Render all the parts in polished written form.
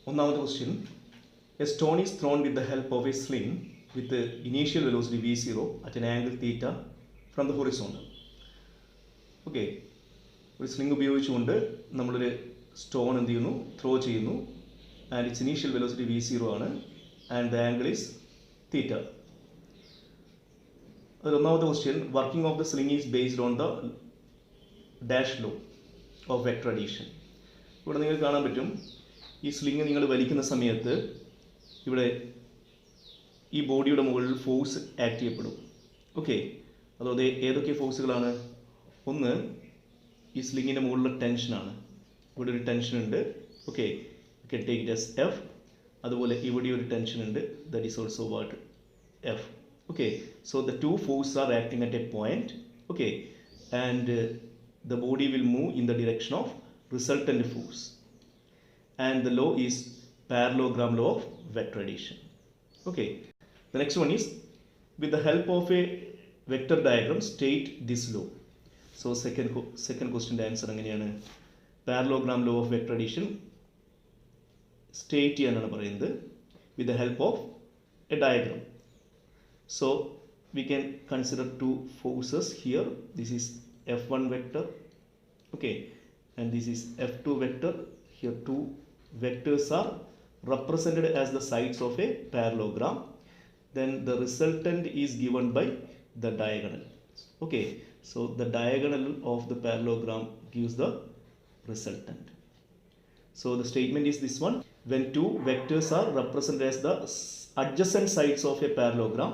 ഒന്നാമത്തെ question a stone is thrown with the help of a sling with initial velocity v0 at an angle theta from the horizontal. Okay, ഒരു sling ഉപയോഗിച്ചുകൊണ്ട് നമ്മളൊരു stone എന്ത് ചെയ്യുന്നു, throw ചെയ്യുന്നു. And it's initial velocity v0 ആണ് and the angle is theta. ഒന്നാമത്തെ question working of the sling is based on the dash law of vector addition. ഇവിടെ നിങ്ങൾക്ക് കാണാൻ പറ്റും, ഈ സ്ലിംഗ് നിങ്ങൾ വലിക്കുന്ന സമയത്ത് ഇവിടെ ഈ ബോഡിയുടെ മുകളിൽ ഫോഴ്സ് ആക്ട് ചെയ്യപ്പെടും. ഓക്കെ, അതോടെ ഏതൊക്കെ ഫോഴ്സുകളാണ്? ഒന്ന്, ഈ സ്ലിങ്ങിൻ്റെ മുകളിലുള്ള ടെൻഷനാണ്. ഇവിടെ ഒരു ടെൻഷൻ ഉണ്ട്. Okay, take it as F. അതുപോലെ ഇവിടെ ഒരു ടെൻഷൻ ഉണ്ട്, that is also what, F. Okay, so the two forces are acting at a point, okay, and the body will move in the direction of resultant force, and the law is parallelogram law of vector addition. Okay, the next one is with the help of a vector diagram state this law. So second question answer എങ്ങനെയാണ്? Parallelogram law of vector addition state ചെയ്യാനാണ് പറയുന്നത് with the help of a diagram. So we can consider two forces here. This is F1 vector, okay, and this is F2 vector. Here two vectors are represented as the sides of a parallelogram. Then the resultant is given by the diagonal. Okay, so the diagonal of the parallelogram gives the resultant. So the statement is this one: when two vectors are represented as the adjacent sides of a parallelogram,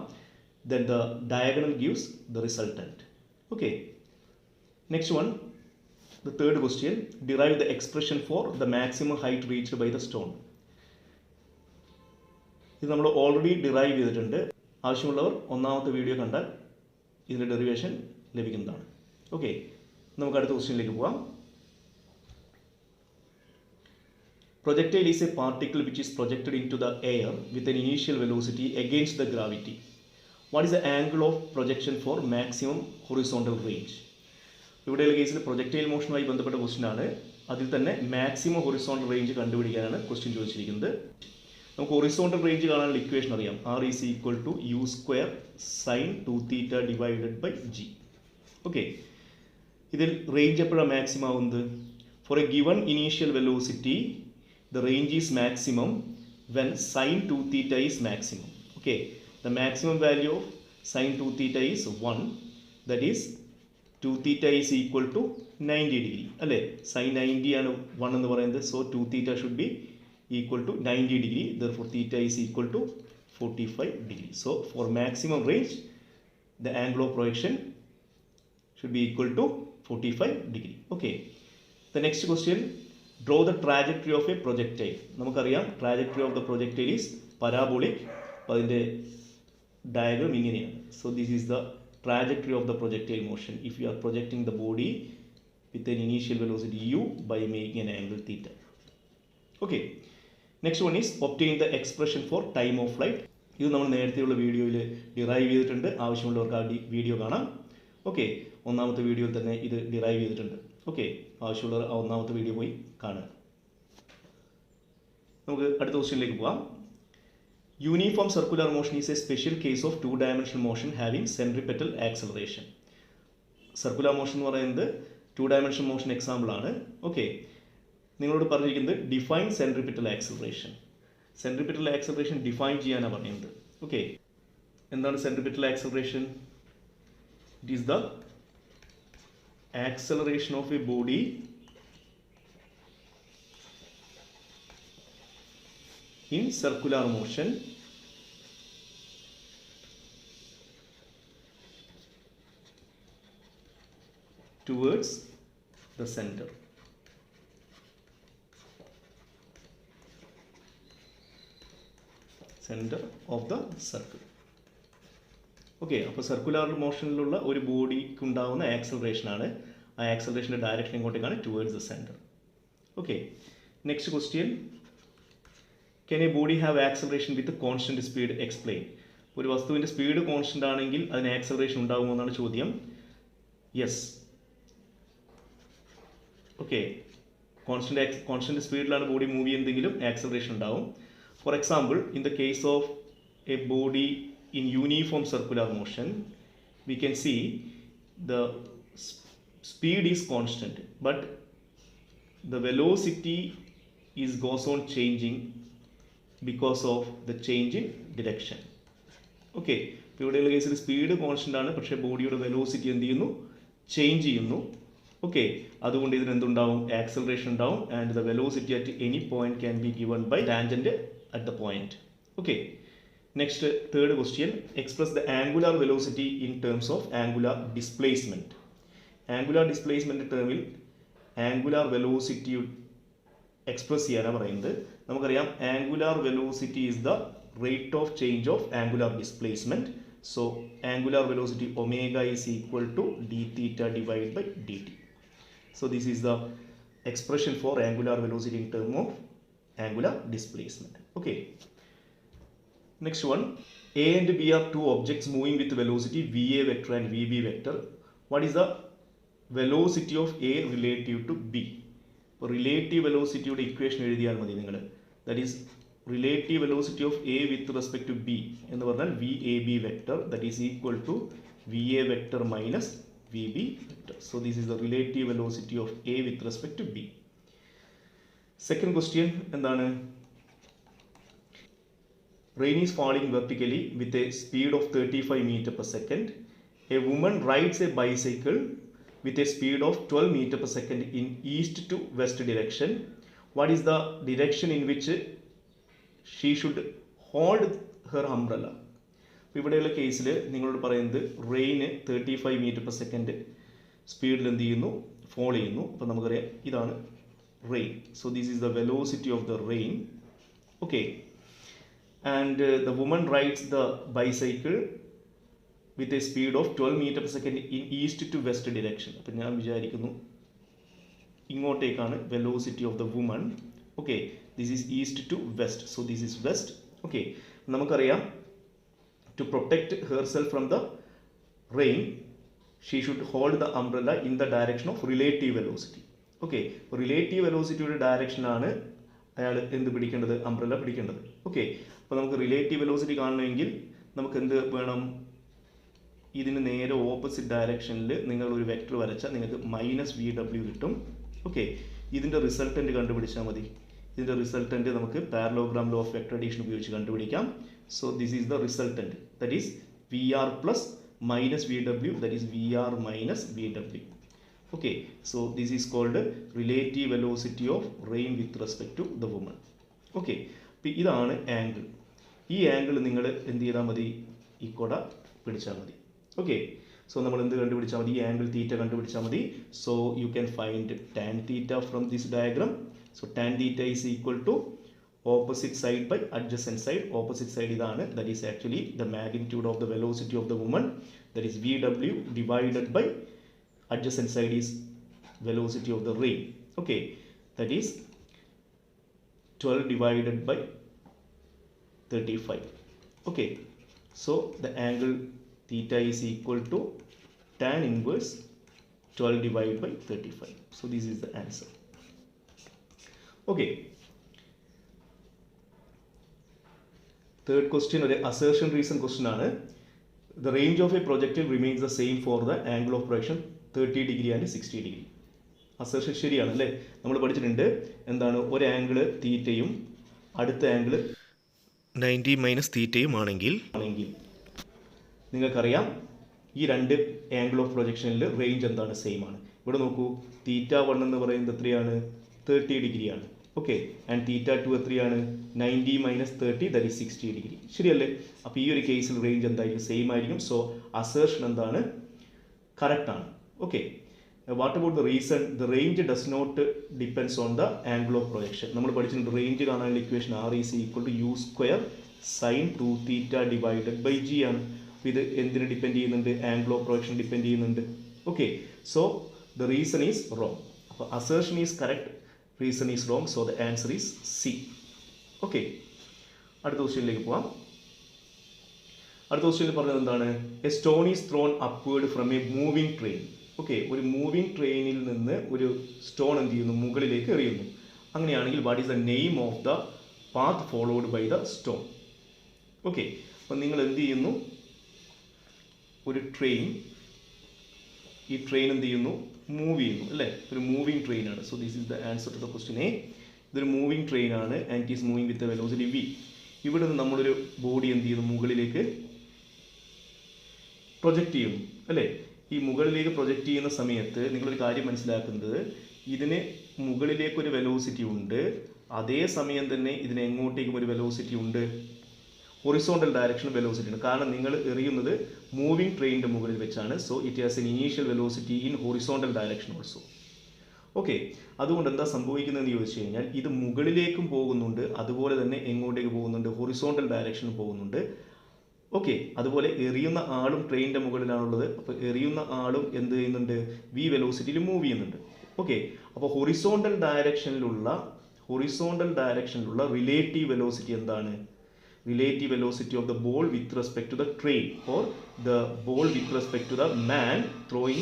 then the diagonal gives the resultant. Okay, next one, the third question, derive the expression for the maximum height reached by the stone. ഇത് നമ്മൾ already derive ചെയ്തിട്ടുണ്ട്. ആവശ്യമുള്ളവർ ഒന്നാമത്തെ video കണ്ടാൽ ഇതിൻ്റെ derivation ലഭിക്കുന്നതാണ്. Okay, നമുക്ക് അടുത്ത ക്വസ്റ്റ്യനിലേക്ക് പോവാം. Projectile is a particle which is projected into the air with an initial velocity against the gravity. What is the angle of projection for maximum horizontal range? ഇവിടെയുള്ള കേസിൽ പ്രൊജക്റ്റൈൽ മോഷനുമായി ബന്ധപ്പെട്ട ക്വസ്റ്റ്യൻ ആണ്. അതിൽ തന്നെ മാക്സിമം ഹൊറിസോണ്ടൽ റേഞ്ച് കണ്ടുപിടിക്കാനാണ് ക്വസ്റ്റ്യൻ ചോദിച്ചിരിക്കുന്നത്. നമുക്ക് horizontal range കാണാനുള്ള equation അറിയാം. R is equal to u square sin 2 theta divided by g. Okay, ഇതിൽ റേഞ്ച് എപ്പോഴാണ് മാക്സിമം ആവുന്നത്? For a given initial velocity the range is maximum when sin 2 theta is maximum. Okay, the maximum value of sin 2 theta is 1, that is 2 theta is equal to 90 degree. അല്ലേ, sin 90 ആണ് 1 എന്ന് പറയുന്നത്. So 2 theta should be equal to 90 degree, therefore theta is equal to 45 degree. So for maximum range the angle of projection should be equal to 45 degree. Okay, the next question, draw the trajectory of a projectile. നമുക്കറിയാം trajectory of the projectile is parabolic. അപ്പോൾ അതിൻ്റെ diagram ഇങ്ങനെയാണ്. So this is the trajectory of the projectile motion if you are projecting the body with an initial velocity u by making an angle theta. Okay, next one is obtain the expression for time of flight. ഇത് നമ്മൾ നേരത്തെയുള്ള വീഡിയോയിൽ derive ചെയ്തിട്ടുണ്ട്. ആവശ്യമുള്ളവർക്ക് ആ video കാണാം. Okay, ഒന്നാമത്തെ വീഡിയോയിൽ തന്നെ ഇത് ഡിറൈവ് ചെയ്തിട്ടുണ്ട്. ഓക്കെ, ആവശ്യമുള്ളവർ ആ ഒന്നാമത്തെ വീഡിയോ പോയി കാണുക. നമുക്ക് അടുത്ത ക്വസ്റ്റ്യനിലേക്ക് പോകാം. Uniform circular motion is A special case of 2 dimensional motion having centripetal acceleration. Circular motion എന്ന് പറയുന്നത് 2 dimensional മോഷൻ എക്സാമ്പിൾ ആണ്. ഓക്കെ, നിങ്ങളോട് പറഞ്ഞിരിക്കുന്നത് define centripetal acceleration. Centripetal acceleration define ചെയ്യാനാണ് പറയുന്നത്. ഓക്കെ, എന്താണ് centripetal acceleration? It is the acceleration of a body in circular motion towards the center. Center of the circle. Okay, അപ്പോൾ circular മോഷനിലുള്ള ഒരു ബോഡിക്ക് ഉണ്ടാകുന്ന ആക്സലറേഷൻ ആണ്. ആ ആക്സലറേഷൻ്റെ ഡയറക്ഷൻ എങ്ങോട്ടേക്കാണ്? Towards the centre. Okay, next question, can a body have acceleration with constant speed? Explain. ഒരു വസ്തുവിൻ്റെ സ്പീഡ് കോൺസ്റ്റൻ്റ് ആണെങ്കിൽ അതിന് ആക്സലറേഷൻ ഉണ്ടാകുമോ എന്നാണ് ചോദ്യം. യെസ്. ഓക്കെ, കോൺസ്റ്റന്റ് സ്പീഡിലാണ് ബോഡി മൂവ് ചെയ്യുന്നതെങ്കിലും ആക്സലറേഷൻ ഉണ്ടാവും. For example, in the case of a body in uniform circular motion, we can see the speed is constant, but the velocity goes on changing because of the change in direction. Okay, ഇപ്പോൾ ഇവിടെയുള്ള കേസിൽ speed constant ആണ്, പക്ഷേ ബോഡിയുടെ velocity എന്ത് ചെയ്യുന്നു, change ചെയ്യുന്നു. Okay, അതുകൊണ്ട് ഇതിന് എന്തുണ്ടാവും, ആക്സലറേഷൻ ഉണ്ടാവും. And the velocity at any point can be given by tangent at the point. Okay, next third question, express the angular velocity in terms of angular displacement. Angular displacement ടേമിൽ angular velocity express ചെയ്യാനാണ് പറയുന്നത്. നമുക്കറിയാം angular velocity is the rate of change of angular displacement. So angular velocity omega is equal to d theta divide by d t. So this is the expression for angular velocity in term of angular displacement. Okay. Next one, A and B are two objects moving with velocity VA vector and VB vector. What is the velocity of A relative to B? Relative velocity യുടെ equation എഴുതിയാൽ മതി നിങ്ങൾ. That is relative velocity of A with respect to B എന്ന് പറഞ്ഞാൽ VAB vector, that is equal to VA vector minus VB vector. So this is the relative velocity of A with respect to B. Second question എന്താണ്? Rain is falling vertically with a speed of 35 meter per second. A woman rides a bicycle with a speed of 12 meter per second in east to west direction. What is the direction in which she should hold her umbrella? ഇവിടെയുള്ള കേസിൽ നിങ്ങളോട് പറയുന്നത് rain 35 metre per second സ്പീഡിൽ എന്ത് ചെയ്യുന്നു, fall ചെയ്യുന്നു. അപ്പോൾ നമുക്കറിയാം ഇതാണ് rain. So this is the velocity of the rain. Okay, and the woman rides the bicycle with a speed of 12 metre per second in east to west direction. അപ്പം ഞാൻ വിചാരിക്കുന്നു ഇങ്ങോട്ടേക്കാണ് velocity of the woman. Okay, this is east to west. So this is west. Okay, നമുക്കറിയാം to protect herself from the rain, she should hold the umbrella in the direction of relative velocity. Okay, relative velocity യുടെ direction ആണ് അയാൾ എന്ത് പിടിക്കേണ്ടത്, umbrella പിടിക്കേണ്ടത്. Okay, അപ്പോൾ നമുക്ക് relative velocity കാണണമെങ്കിൽ നമുക്ക് എന്ത് വേണം, ഇതിന് നേരെ ഓപ്പോസിറ്റ് ഡയറക്ഷനിൽ നിങ്ങൾ ഒരു വെക്ടർ വരച്ചാൽ നിങ്ങൾക്ക് -VW കിട്ടും. ഓക്കെ, ഇതിൻ്റെ റിസൾട്ടൻറ്റ് കണ്ടുപിടിച്ചാൽ മതി. ഇതിൻ്റെ റിസൾട്ടൻറ്റ് നമുക്ക് parallelogram law of vector addition ഉപയോഗിച്ച് കണ്ടുപിടിക്കാം. So this is the resultant, that is VR plus minus VW, that is VR minus VW. Okay, so this is called relative velocity of rain with respect to the woman. Okay, അപ്പോൾ ഇതാണ് angle. ഈ angle നിങ്ങൾ എന്ത് ചെയ്താൽ മതി, ഈ കൊട പിടിച്ചാൽ മതി. ഓക്കെ, സോ നമ്മൾ എന്ത് കണ്ടുപിടിച്ചാൽ മതി, ഈ ആംഗിൾ തീറ്റ കണ്ടുപിടിച്ചാൽ മതി. So you can find tan theta from this diagram. So tan theta is equal to opposite side by adjacent side. Opposite side idana, that is actually the magnitude of the velocity of the woman, that is VW divided by adjacent side is velocity of the rain. Okay, that is 12 divided by 35. Okay, so the angle theta is equal to tan inverse 12 divided by 35. So this is the answer. Okay, third question ഒരു assertion reason question ആണ്. The range of a projectile remains the same for the angle of projection 30 degree and 60 degree. Assertion ശരിയാണ് അല്ലേ? നമ്മൾ പഠിച്ചിട്ടുണ്ട് എന്താണ്, ഒരു angle തീറ്റയും അടുത്ത ആംഗിൾ 90 മൈനസ് തീറ്റയും ആണെങ്കിൽ നിങ്ങൾക്കറിയാം ഈ രണ്ട് ആംഗിൾ ഓഫ് പ്രൊജക്ഷനിൽ റേഞ്ച് എന്താണ്, സെയിം ആണ്. ഇവിടെ നോക്കൂ, തീറ്റ 1 എന്ന് പറയുന്നത് എത്രയാണ്, 30 ഡിഗ്രിയാണ്. ഓക്കെ, ആൻഡ് തീറ്റ 2 എത്രയാണ്, 90 മൈനസ് 30, ദാറ്റ് ഈസ് 60 ഡിഗ്രി. ശരിയല്ലേ? അപ്പോൾ ഈ ഒരു കേസിൽ റേഞ്ച് എന്തായിരിക്കും, സെയിം ആയിരിക്കും. സോ അസേർഷൻ എന്താണ്, കറക്റ്റ് ആണ്. Okay, what about the reason, the range does not depends on the angle of projection. നമ്മൾ പഠിച്ചിട്ടുണ്ട് റേഞ്ച് കാണാനുള്ള equation R is equal to U square sine 2θ divided by G ആണ്. അപ്പോൾ ഇത് എന്തിന് ഡിപ്പെൻഡ് ചെയ്യുന്നുണ്ട്, ആംഗിൾ ഓഫ് പ്രൊജക്ഷൻ ഡിപ്പെൻഡ് ചെയ്യുന്നുണ്ട്. Okay, so the reason is wrong. അപ്പോൾ assertion is correct, reason is wrong, so the answer is C. Okay, അടുത്ത ക്വസ്റ്റ്യനിലേക്ക് പോവാം. അടുത്ത ക്വസ്റ്റ്യനിൽ പറഞ്ഞത് എന്താണ്, a stone is thrown upward from a moving train okay, ഒരു മൂവിങ് ട്രെയിനിൽ നിന്ന് ഒരു സ്റ്റോൺ എന്ത് ചെയ്യുന്നു, മുകളിലേക്ക് എറിയുന്നു. അങ്ങനെയാണെങ്കിൽ what is the name of the path followed by the stone? Okay, അപ്പം നിങ്ങൾ എന്ത് ചെയ്യുന്നു, ഒരു ട്രെയിൻ, ഈ ട്രെയിൻ എന്ത് ചെയ്യുന്നു, മൂവ് ചെയ്യുന്നു അല്ലേ, ഒരു മൂവിങ് ട്രെയിനാണ്. So this is the answer to the question A. ഇതൊരു മൂവിങ് ട്രെയിനാണ് and it is moving with velocity v. ഇവിടെ നിന്ന് നമ്മളൊരു ബോഡി എന്ത് ചെയ്യുന്നു, മുകളിലേക്ക് പ്രൊജക്റ്റ് ചെയ്യുന്നു അല്ലേ. ഈ മുകളിലേക്ക് പ്രൊജക്റ്റ് ചെയ്യുന്ന സമയത്ത് നിങ്ങളൊരു കാര്യം മനസ്സിലാക്കുന്നത്, ഇതിന് മുകളിലേക്കൊരു വെലോസിറ്റി ഉണ്ട്, അതേ സമയം തന്നെ ഇതിന് എങ്ങോട്ടേക്കും ഒരു വെലോസിറ്റി ഉണ്ട്, ഹൊറിസോണ്ടൽ ഡയറക്ഷൻ വെലോസിറ്റി ഉണ്ട്. കാരണം നിങ്ങൾ എറിയുന്നത് മൂവിങ് ട്രെയിനിൻ്റെ മുകളിൽ വെച്ചാണ്. So it has N initial velocity in horizontal direction also. Okay, അതുകൊണ്ട് എന്താ സംഭവിക്കുന്നതെന്ന് ചോദിച്ചു കഴിഞ്ഞാൽ, ഇത് മുകളിലേക്കും പോകുന്നുണ്ട്, അതുപോലെ തന്നെ എങ്ങോട്ടേക്ക് പോകുന്നുണ്ട്, ഹൊറിസോണ്ടൽ ഡയറക്ഷനിൽ പോകുന്നുണ്ട്. ഓക്കെ, അതുപോലെ എറിയുന്ന ആളും ട്രെയിനിൻ്റെ മുകളിലാണുള്ളത്. അപ്പോൾ എറിയുന്ന ആളും എന്ത് ചെയ്യുന്നുണ്ട്, v വെലോസിറ്റിയിൽ മൂവ് ചെയ്യുന്നുണ്ട്. ഓക്കെ, അപ്പോൾ ഹൊറിസോണ്ടൽ ഡയറക്ഷനിലുള്ള റിലേറ്റീവ് വെലോസിറ്റി എന്താണ്? Relative velocity of the ball with respect to the train, or the ball with respect to the man throwing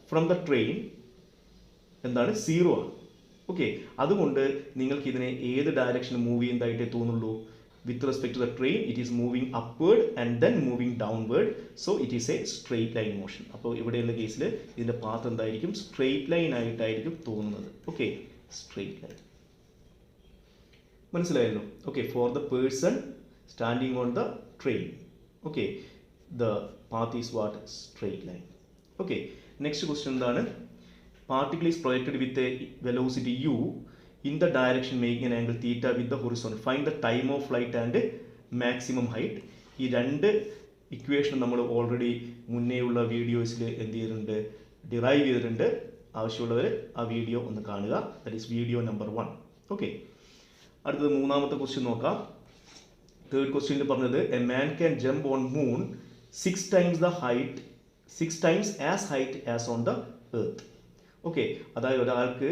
from the train എന്താണ്, 0 ആണ്. ഓക്കെ, അതുകൊണ്ട് നിങ്ങൾക്ക് ഇതിനെ ഏത് ഡയറക്ഷനിൽ മൂവ് ചെയ്യുന്നതായിട്ടേ തോന്നുള്ളൂ? With respect to the train, it is moving upward and then moving downward. So it is a straight line motion. അപ്പോൾ ഇവിടെയുള്ള കേസിൽ ഇതിൻ്റെ പാത്ത് എന്തായിരിക്കും, സ്ട്രെയിറ്റ് ലൈൻ ആയിട്ടായിരിക്കും തോന്നുന്നത്. Okay, straight line. മനസ്സിലായല്ലോ? Okay, for the person standing on the train, okay, the path is what, straight line. Okay, next question എന്താണ്? Particle is projected with a velocity u in the direction making an angle theta with the horizontal. Find the time of flight and maximum height. ഈ രണ്ട് equation നമ്മൾ already മുന്നേയുള്ള വീഡിയോസിൽ എന്ത് ചെയ്തിട്ടുണ്ട്, derive ചെയ്തിട്ടുണ്ട്. ആവശ്യമുള്ളവർ ആ വീഡിയോ ഒന്ന് കാണുക. That is video number 1. Okay, അടുത്തത് മൂന്നാമത്തെ ക്വസ്റ്റ്യൻ നോക്കാം. തേർഡ് ക്വസ്റ്റ്യനിൽ പറഞ്ഞത്, a man can jump on moon 6 times as height as on the earth. Okay, അതായത് ഒരാൾക്ക്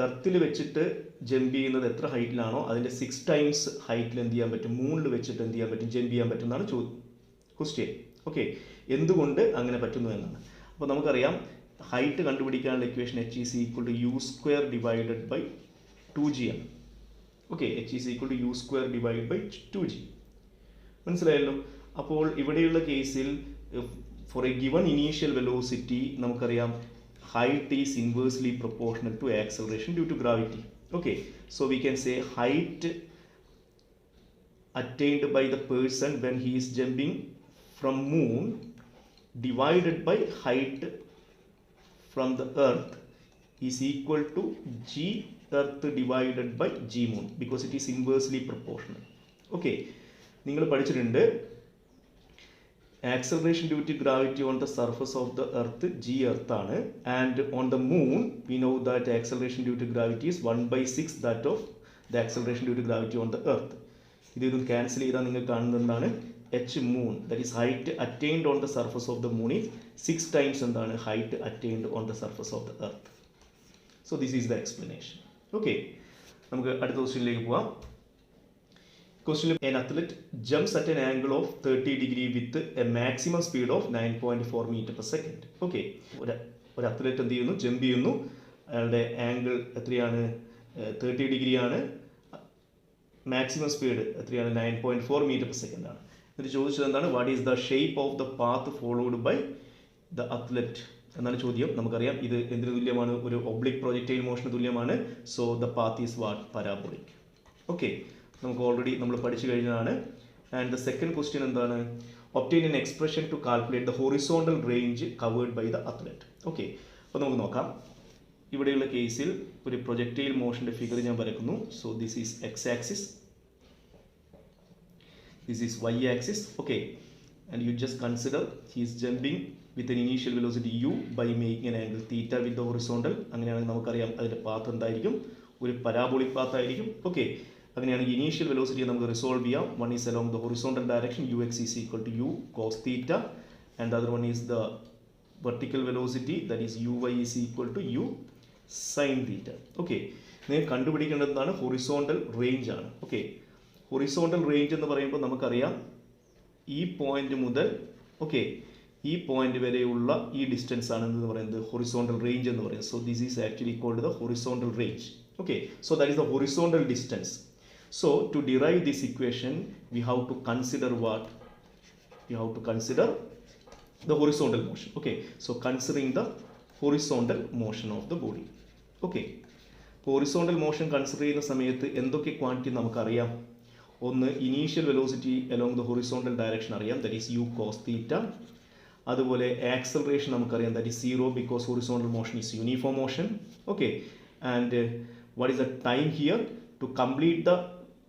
എർത്തിൽ വെച്ചിട്ട് ജമ്പ് ചെയ്യുന്നത് എത്ര ഹൈറ്റിലാണോ അതിൻ്റെ 6 times ഹൈറ്റിൽ എന്ത് ചെയ്യാൻ പറ്റും, മൂണിൽ വെച്ചിട്ട് എന്ത് ചെയ്യാൻ പറ്റും, ജമ്പ് ചെയ്യാൻ പറ്റും എന്നാണ് ക്വസ്റ്റ്യൻ. ഓക്കെ, എന്തുകൊണ്ട് അങ്ങനെ പറ്റുന്നു എന്നാണ്. അപ്പോൾ നമുക്കറിയാം, ഹൈറ്റ് കണ്ടുപിടിക്കാനുള്ള equation h is equal to u square divided by 2g ആണ്. Okay, h is equal to u square divide by 2g. മനസ്സിലായല്ലോ? അപ്പോൾ ഇവിടെയുള്ള കേസിൽ for a given initial velocity നമുക്കറിയാം height is inversely proportional to acceleration due to gravity. Okay, so we can say height attained by the person when he is jumping from moon divided by height from the earth is equal to g earth divided by g moon, because it is inversely proportional. Okay, നിങ്ങൾ പഠിച്ചിട്ടുണ്ട് acceleration due to gravity on the surface of the earth g earth ആണ്, and on the moon we know that acceleration due to gravity is 1/6 that of the acceleration due to gravity on the earth. ഇതൊന്നും cancel ചെയ്താൽ നിങ്ങൾ കാണുന്നതാണ് h moon, that is height attained on the surface of the moon is 6 times എന്താണ്, height attained on the surface of the earth. So this is the explanation. Okay, നമുക്ക് അടുത്ത ക്വസ്റ്റ്യനിലേക്ക് പോവാം. Question: an athlete jumps at an angle of 30 degree with a maximum speed of 9.4 meter per second. Okay, ഒരു athlete എന്ത് ചെയ്യുന്നു, jump ചെയ്യുന്നു, അയാളുടെ angle എത്രയാണ്, 30 ഡിഗ്രി ആണ്, മാക്സിമം സ്പീഡ് എത്രയാണ്, 9.4 meter per second ആണ്. എന്നിട്ട് ചോദിച്ചത് എന്താണ്, what is the shape of the path followed by the athlete എന്നാണ് ചോദ്യം. നമുക്കറിയാം ഇത് എന്തിനു തുല്യമാണ്, ഒരു ഒബ്ലിക് പ്രൊജക്റ്റൈൽ മോഷന് തുല്യമാണ്. So the path is what, parabolic. Okay, നമുക്ക് ഓൾറെഡി നമ്മൾ പഠിച്ചു കഴിഞ്ഞതാണ്. ആൻഡ് ദ സെക്കൻഡ് ക്വസ്റ്റ്യൻ എന്താണ്, obtain an expression to calculate the horizontal range covered by the athlete. Okay, അപ്പോൾ നമുക്ക് നോക്കാം. ഇവിടെയുള്ള കേസിൽ ഒരു പ്രൊജക്റ്റൈൽ മോഷൻ്റെ ഫിഗർ ഞാൻ വരയ്ക്കുന്നു. So this is X axis, this is Y axis. Okay, and you just consider he is jumping with an initial velocity u by making an angle theta with the horizontal. അങ്ങനെയാണെങ്കിൽ നമുക്കറിയാം അതിൻ്റെ പാത്ത് എന്തായിരിക്കും, ഒരു parabolic path ആയിരിക്കും. Okay, അങ്ങനെയാണെങ്കിൽ initial velocity നമുക്ക് resolve ചെയ്യാം. One is along the horizontal direction, ux is equal to u cos theta, and the other one is the vertical velocity, that is uy is equal to u sin theta. Okay, നിങ്ങൾ കണ്ടുപിടിക്കേണ്ടതാണ് horizontal range ആണ്. Okay, horizontal range എന്ന് പറയുമ്പോൾ നമുക്കറിയാം ഈ point മുതൽ okay ഈ point വരെയുള്ള ഈ ഡിസ്റ്റൻസ് ആണ് എന്ന് പറയുന്നത് ഹൊറിസോണ്ടൽ റേഞ്ച് എന്ന് പറയുന്നത്. So this is actually called the horizontal range. Okay, so that is the horizontal distance. So to derive this equation we have to consider what? We have to consider the horizontal motion. Okay, so considering the horizontal motion of the body. Okay, horizontal motion consider ചെയ്യുന്ന സമയത്ത് എന്തൊക്കെ quantity നമുക്കറിയാം? ഒന്ന്, initial velocity along the horizontal direction അറിയാം, that is u cos theta. അതുപോലെ acceleration നമുക്കറിയാം, that is 0 because horizontal motion is uniform motion. Okay, and what is the time here to complete the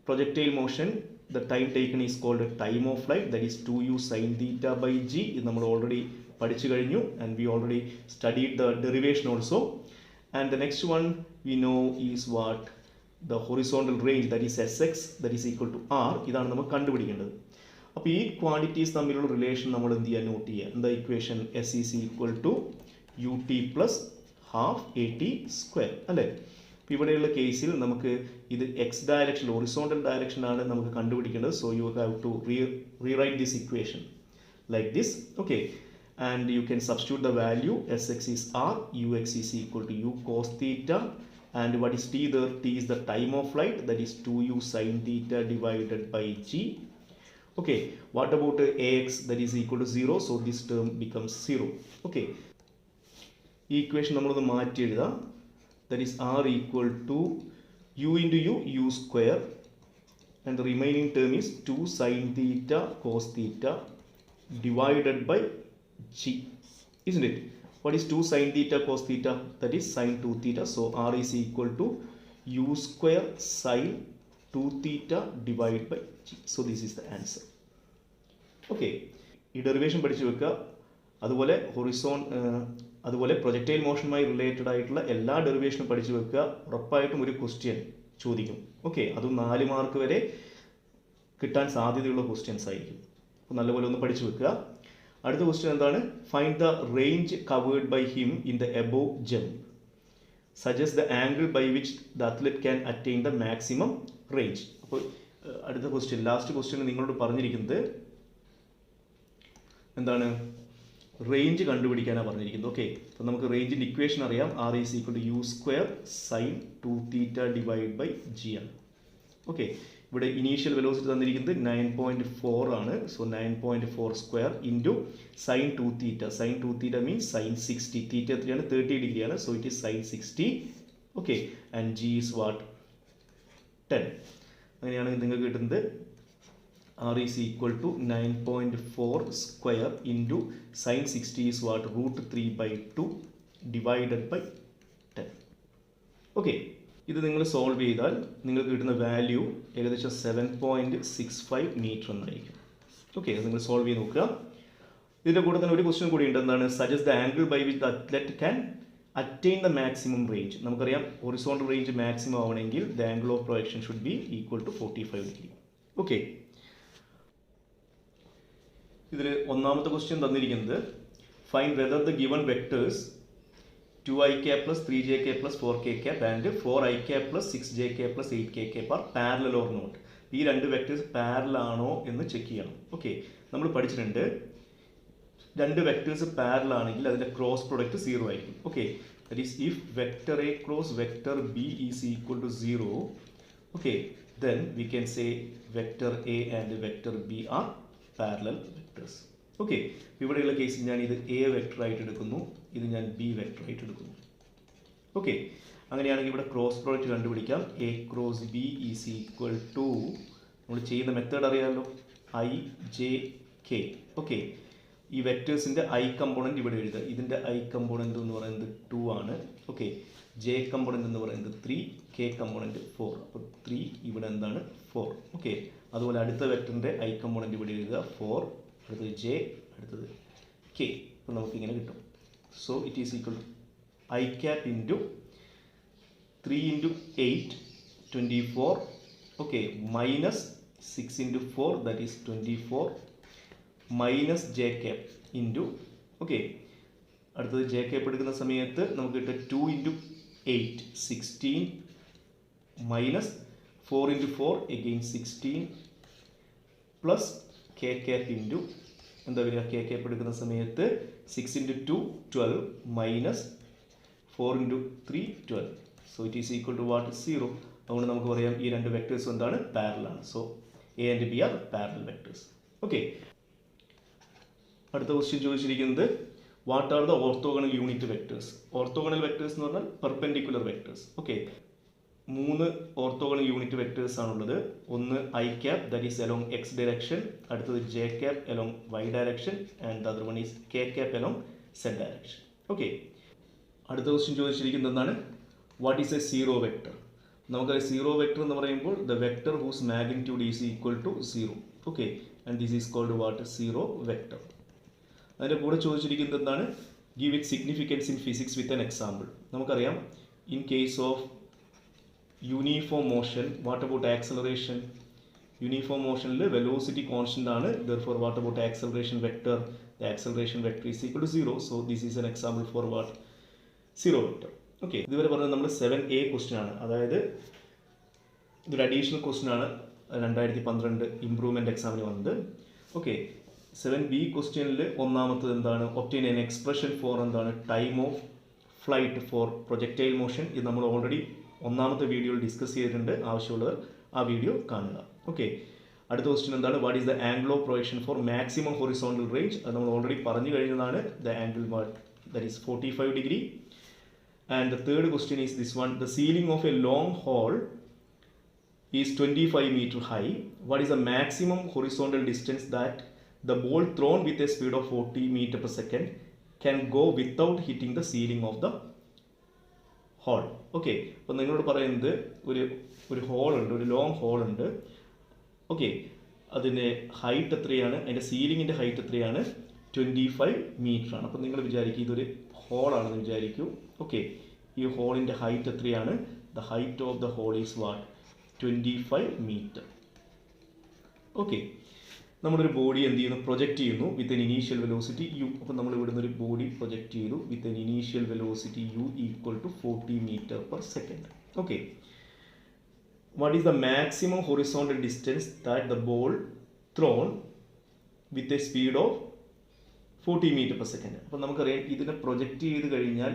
projectile motion? The time taken is called time of flight, that is 2u sin theta by g. ഇത് നമ്മൾ already പഠിച്ചു കഴിഞ്ഞു, and we already studied the derivation also. And the next one we know is what? The horizontal range, that is sx, that is equal to r. ഇതാണ് നമുക്ക് കണ്ടുപിടിക്കേണ്ടത്. അപ്പോൾ ഈ quantities തമ്മിലുള്ള റിലേഷൻ നമ്മൾ എന്ത് ചെയ്യുക? നോട്ട് ചെയ്യുക. എന്താ equation? s is equal to ut plus half at square അല്ലേ? ഇവിടെയുള്ള കേസിൽ നമുക്ക് ഇത് എക്സ് ഡയറക്ഷൻ, ഹൊറിസോണ്ടൽ ഡയറക്ഷൻ ആണ് നമുക്ക് കണ്ടുപിടിക്കേണ്ടത്. So you have to rewrite this equation like this. Okay, and you can substitute the value. S X is R, U X is equal to U cos theta, and what is T there? T is the time of flight, that is 2u sin theta divided by g. Okay, what about ax? That is equal to 0, so this term becomes 0. Okay, ഈ equation നമ്മളൊന്ന് മാറ്റി എഴുതാം. That is r equal to u into u square, and the remaining term is 2 sin theta cos theta divided by g, isn't it? What is 2 sin theta cos theta? That is sin 2 theta. So r is equal to u square sin 2 theta divided by g. So this is the answer. Okay, ഈ derivation പഠിച്ചു വെക്കുക. അതുപോലെ projectile മോഷനുമായി related ആയിട്ടുള്ള എല്ലാ ഡെറിവേഷനും പഠിച്ചു വെക്കുക. ഉറപ്പായിട്ടും ഒരു ക്വസ്റ്റ്യൻ ചോദിക്കും. ഓക്കെ, അതും 4 മാർക്ക് വരെ കിട്ടാൻ സാധ്യതയുള്ള ക്വസ്റ്റ്യൻസ് ആയിരിക്കും. അപ്പോൾ നല്ലപോലെ ഒന്ന് പഠിച്ചു വെക്കുക. അടുത്ത ക്വസ്റ്റ്യൻ എന്താണ്? Find the range covered by him in the above jump. Suggest the angle by which the athlete can attain the maximum range. അപ്പോൾ അടുത്ത ക്വസ്റ്റ്യൻ, ലാസ്റ്റ് ക്വസ്റ്റ്യൻ നിങ്ങളോട് പറഞ്ഞിരിക്കുന്നത് എന്താണ്? റേഞ്ച് കണ്ടുപിടിക്കാനാണ് പറഞ്ഞിരിക്കുന്നത്. ഓക്കെ, അപ്പോൾ നമുക്ക് റേഞ്ചിൻ്റെ ഇക്വേഷൻ അറിയാം. R is equal to U square sine 2 theta divide by G ആണ്. ഓക്കെ, ഇവിടെ ഇനീഷ്യൽ വെലോസിറ്റി തന്നിരിക്കുന്നത് 9.4 ആണ്. So 9.4 square into sine 2 theta. Sine 2 theta means sine 60. Theta എത്രയാണ്? 30 ഡിഗ്രിയാണ്. So it is sine 60. Okay, and G is what? 10. അങ്ങനെയാണ് നിങ്ങൾക്ക് കിട്ടുന്നത് r is equal to 9.4 square into sin 60 is what? Root 3 by 2 divided by 10. Okay, ഇത് നിങ്ങൾ solve ചെയ്താൽ നിങ്ങൾക്ക് കിട്ടുന്ന വാല്യൂ ഏകദേശം 7.65 മീറ്റർ എന്നായിരിക്കും. ഓക്കെ, അത് നിങ്ങൾ സോൾവ് ചെയ്ത് നോക്കുക. ഇതിൻ്റെ കൂടെ തന്നെ ഒരു ക്വസ്റ്റ്യൻ കൂടി ഉണ്ട്. എന്താണ്? Suggest the angle by which the athlete can attain the maximum range. നമുക്കറിയാം ഹൊറിസോണ്ടൽ റേഞ്ച് മാക്സിമം ആവണമെങ്കിൽ the angle of projection should be equal to 45 degree. Okay, ഇതിൽ ഒന്നാമത്തെ ക്വസ്റ്റ്യൻ തന്നിരിക്കുന്നത് find whether the given vectors 2ik plus 3jk plus 4kk and 4ik plus 6jk plus 8kk are parallel or not. ഈ രണ്ട് vectors parallel ആണോ എന്ന് check ചെയ്യണം. Okay, നമ്മൾ പഠിച്ചിട്ടുണ്ട് രണ്ട് വെക്ടേഴ്സ് പാരലൽ ആണെങ്കിൽ അതിൻ്റെ ക്രോസ് പ്രൊഡക്റ്റ് 0 ആയിരിക്കും. Okay, that is if vector A cross vector B is equal to 0, okay, then we can say vector a and vector b are parallel vectors. Okay, ഇവിടെയുള്ള കേസിൽ ഞാൻ ഇത് എ വെക്ടർ ആയിട്ട് എടുക്കുന്നു, ഇത് ഞാൻ ബി വെക്ടർ ആയിട്ട് എടുക്കുന്നു. ഓക്കെ, അങ്ങനെയാണെങ്കിൽ ഇവിടെ ക്രോസ് പ്രോഡക്റ്റ് കണ്ടുപിടിക്കാം. A cross B is equal to, നമ്മൾ ചെയ്യുന്ന മെത്തേഡ് അറിയാമല്ലോ, ഐ ജെ കെ. ഓക്കെ, ഈ വെക്ടേഴ്സിൻ്റെ ഐ കമ്പോണൻറ്റ് ഇവിടെ എഴുതുക. ഇതിൻ്റെ ഐ കമ്പോണൻറ്റ് എന്ന് പറയുന്നത് 2 ആണ്. ഓക്കെ, ജെ കമ്പോണൻറ്റ് എന്ന് പറയുന്നത് 3, കെ കമ്പോണൻറ്റ് 4. അപ്പോൾ 3 ഇവിടെ എന്താണ്? 4. ഓക്കെ, അതുപോലെ അടുത്ത വെക്ടറിൻ്റെ ഐ കമ്പോണൻറ്റ് ഇവിടെ എഴുതുക 4, അടുത്തത് ജെ, അടുത്തത് കെ. അപ്പോൾ നമുക്കിങ്ങനെ കിട്ടും. So it is equal to I cap into 3 into 8 24. Okay, minus 6 into 4 that is 24 minus J cap into, okay, അടുത്തത് ജെ ക്യാപ് എടുക്കുന്ന സമയത്ത് നമുക്ക് കിട്ടുക 2 into 8 16 minus 4 into 4 again 16 plus k cap into എന്താ വരിക? കെ ക്യാപ്പ് എടുക്കുന്ന സമയത്ത് 6 into 2 12 minus 4 into 3 12. So it is equal to what? 0. അതുകൊണ്ട് നമുക്ക് പറയാം ഈ രണ്ട് വെക്ടേഴ്സും എന്താണ്? പാരലൽ ആണ്. So A and B are parallel vectors. Okay, അടുത്ത ക്വസ്റ്റ്യൻ ചോദിച്ചിരിക്കുന്നത് what are the orthogonal unit vectors? Orthogonal vectors എന്ന് പറഞ്ഞാൽ perpendicular vectors. Okay, 3 orthogonal unit vectors ആണുള്ളത്. ഒന്ന് I cap, that is along X direction. അടുത്തത് J cap along Y direction. And the other one is K cap along Z direction. Okay, അടുത്ത question ചോദിച്ചിരിക്കുന്നത് എന്താണ്? What is a zero vector? നമുക്കറിയാം zero vector എന്ന് പറയുമ്പോൾ the vector whose magnitude is equal to 0. Okay, and this is called what? Zero vector. അതിൻ്റെ കൂടെ ചോദിച്ചിരിക്കുന്നത് എന്താണ്? Give it significance in physics with an example. നമുക്കറിയാം in case of uniform motion, what about acceleration? Uniform മോഷനിൽ velocity constant ആണ്. therefore what about acceleration vector? The acceleration vector is equal to 0. So this is an example for what? Zero vector. Okay, ഇതുവരെ പറഞ്ഞത് നമ്മൾ 7A question ആണ്. അതായത് ഇതൊരു additional question ആണ് 2012 improvement എക്സാമിന് വന്നത്. ഓക്കെ, 7B ക്വസ്റ്റ്യനിൽ ഒന്നാമത്തത് എന്താണ്? ഒബ്റ്റെയിൻ എൻ എക്സ്പ്രഷൻ ഫോർ എന്താണ്? Time of flight for projectile motion. ഇത് നമ്മൾ ഓൾറെഡി ഒന്നാമത്തെ വീഡിയോയിൽ ഡിസ്കസ് ചെയ്തിട്ടുണ്ട്. ആവശ്യമുള്ളവർ ആ വീഡിയോ കാണുക. ഓക്കെ, അടുത്ത ക്വസ്റ്റ്യൻ എന്താണ്? What is the angle of projection for maximum horizontal range? അത് നമ്മൾ ഓൾറെഡി പറഞ്ഞു കഴിഞ്ഞതാണ്. The angle that is 45 degree. And the third question is this one: the ceiling of a long hall is 25 meter high. What is the maximum horizontal distance that the ball thrown with a speed of 40 meter per second can go without hitting the ceiling of the hall? Okay, അപ്പോൾ നിങ്ങളോട് പറയുന്നത് ഒരു whole ഉണ്ട്, ഒരു long whole ഉണ്ട്. Okay, അതിൻ്റെ height എത്രയാണ്? അതിൻ്റെ സീലിങ്ങിൻ്റെ ഹൈറ്റ് എത്രയാണ്? 25 മീറ്റർ ആണ്. അപ്പോൾ നിങ്ങൾ വിചാരിക്കും ഇതൊരു ഹോളാണെന്ന് വിചാരിക്കൂ. ഓക്കെ, ഈ ഹോളിൻ്റെ ഹൈറ്റ് എത്രയാണ്? The height of the hole is what? 25 metre. Okay, നമ്മളൊരു ബോഡി എന്ത് ചെയ്യുന്നു? പ്രൊജക്റ്റ് ചെയ്യുന്നു with an initial velocity u. അപ്പോൾ നമ്മൾ ഇവിടുന്ന് ഒരു ബോഡി പ്രൊജക്റ്റ് ചെയ്തു with an initial velocity u equal to 40 metre per second. Okay, what is the maximum horizontal distance that the ball thrown with a speed of 40 metre per second. അപ്പോൾ നമുക്കറിയാം ഇതിനെ project ചെയ്ത് കഴിഞ്ഞാൽ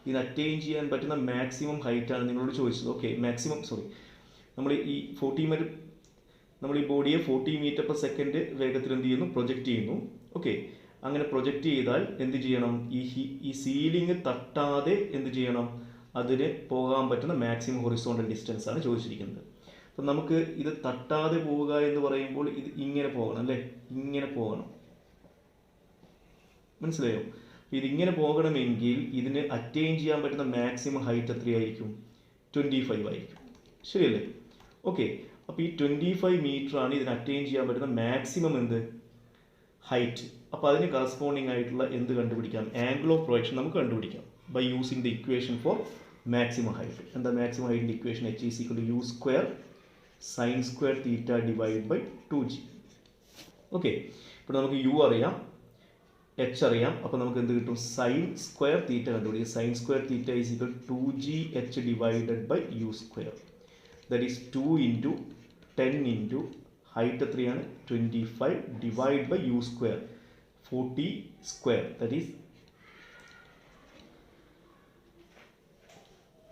ഇത് attain ചെയ്യാൻ പറ്റുന്ന maximum ഹൈറ്റാണ് നിങ്ങളോട് ചോദിച്ചത്. ഓക്കെ, മാക്സിമം നമ്മൾ ഈ 40 മീറ്റർ, നമ്മൾ ഈ ബോഡിയെ 40 മീറ്റർ പെർ സെക്കൻഡ് വേഗത്തിൽ എന്ത് ചെയ്യുന്നു? പ്രൊജക്റ്റ് ചെയ്യുന്നു. ഓക്കെ, അങ്ങനെ പ്രൊജക്റ്റ് ചെയ്താൽ എന്ത് ചെയ്യണം? ഈ സീലിംഗ് തട്ടാതെ എന്ത് ചെയ്യണം? അതിന് പോകാൻ പറ്റുന്ന മാക്സിമം ഹൊറിസോണ്ടൽ ഡിസ്റ്റൻസ് ആണ് ചോദിച്ചിരിക്കുന്നത്. അപ്പം നമുക്ക് ഇത് തട്ടാതെ പോവുക എന്ന് പറയുമ്പോൾ ഇത് ഇങ്ങനെ പോകണം അല്ലേ? ഇങ്ങനെ പോകണം, മനസ്സിലായോ? ഇതിങ്ങനെ പോകണമെങ്കിൽ ഇതിന് അറ്റൈൻ ചെയ്യാൻ പറ്റുന്ന മാക്സിമം ഹൈറ്റ് എത്രയായിരിക്കും? 25 ആയിരിക്കും. ശരിയല്ലേ? ഓക്കെ, അപ്പോൾ ഈ 25 മീറ്റർ ആണ് ഇതിന് അറ്റൈൻ ചെയ്യാൻ പറ്റുന്ന മാക്സിമം എന്ത്? ഹൈറ്റ്. അപ്പോൾ അതിന് കറസ്പോണ്ടിങ് ആയിട്ടുള്ള എന്ത് കണ്ടുപിടിക്കാം? ആംഗിൾ ഓഫ് പ്രൊജക്ഷൻ നമുക്ക് കണ്ടുപിടിക്കാം by using the equation for maximum height. എന്താ മാക്സിമം ഹൈറ്റിൻ്റെ equation? h is equal to u square sine square theta divide by 2g. Okay, ഇപ്പോൾ നമുക്ക് u അറിയാം, h അറിയാം. അപ്പോൾ നമുക്ക് എന്ത് കിട്ടും? സൈൻ സ്ക്വയർ തീറ്റ കണ്ടുപിടിക്കും. Sine square theta is equal 2gh divided by u square. That is 2 into 10 into height എത്രയാണ്? 25 divide by u square 40 square. That is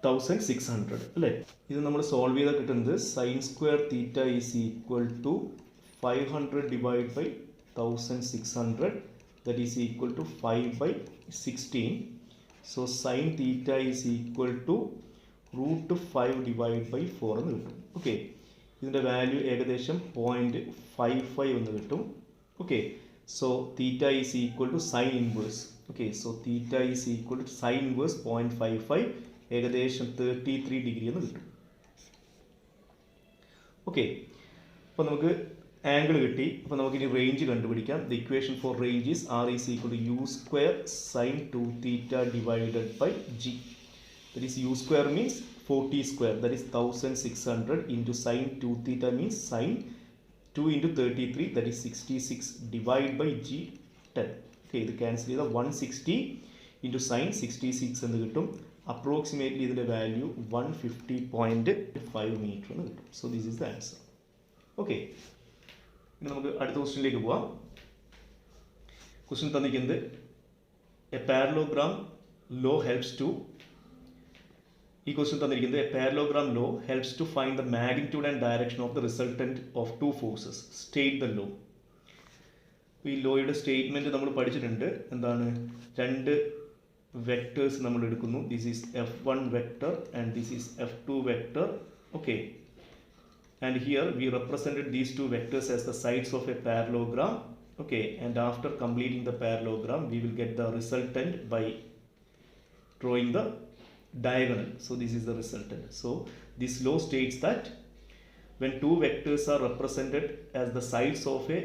1600 അല്ലേ? ഇത് നമ്മൾ സോൾവ് ചെയ്താൽ കിട്ടുന്നത് sine square theta is equal to 500 divide by 1600. That is equal to 5 by 16. So sin theta is equal to root 5 divided by 4 എന്ന് കിട്ടും. Okay, ഇതിൻ്റെ value ഏകദേശം 0.55 എന്ന് കിട്ടും. Okay, so theta is equal to sine inverse. Okay, so theta is equal to sine inverse 0.55, ഏകദേശം 33 degree എന്ന് കിട്ടും. Okay, അപ്പോൾ നമുക്ക് ആംഗിൾ കിട്ടി. അപ്പോൾ നമുക്കിനി റേഞ്ച് കണ്ടുപിടിക്കാം. The equation for range is r is equal to u square sine 2 theta divided by g. That is u square means 40 square, that is 1600 into sine 2 theta means sine 2 into 33, that is 66 divide by g 10. Okay, ഇത് cancel ചെയ്താൽ 160 into sine 66 എന്ന് കിട്ടും. Approximately ഇതിൻ്റെ value 150.5 metre എന്ന് കിട്ടും. So this is the answer. Okay, ഇനി നമുക്ക് അടുത്ത ക്വസ്റ്റ്യനിലേക്ക് പോവാം. ക്വസ്റ്റ്യൻ തന്നിരിക്കുന്നത് a parallelogram law helps to ഈ ക്വസ്റ്റ്യൻ തന്നിരിക്കുന്നത് a parallelogram law helps to find the magnitude and direction of the resultant of two forces state the law. ഈ ലോയുടെ സ്റ്റേറ്റ്മെൻറ്റ് നമ്മൾ പഠിച്ചിട്ടുണ്ട്. എന്താണ്? രണ്ട് വെക്ടേഴ്സ് നമ്മൾ എടുക്കുന്നു. This is F1 vector and this is F2 vector. Okay, and here we represented these two vectors as the sides of a parallelogram. Okay, and after completing the parallelogram we will get the resultant by drawing the diagonal. So this is the resultant. So this law states that when two vectors are represented as the sides of a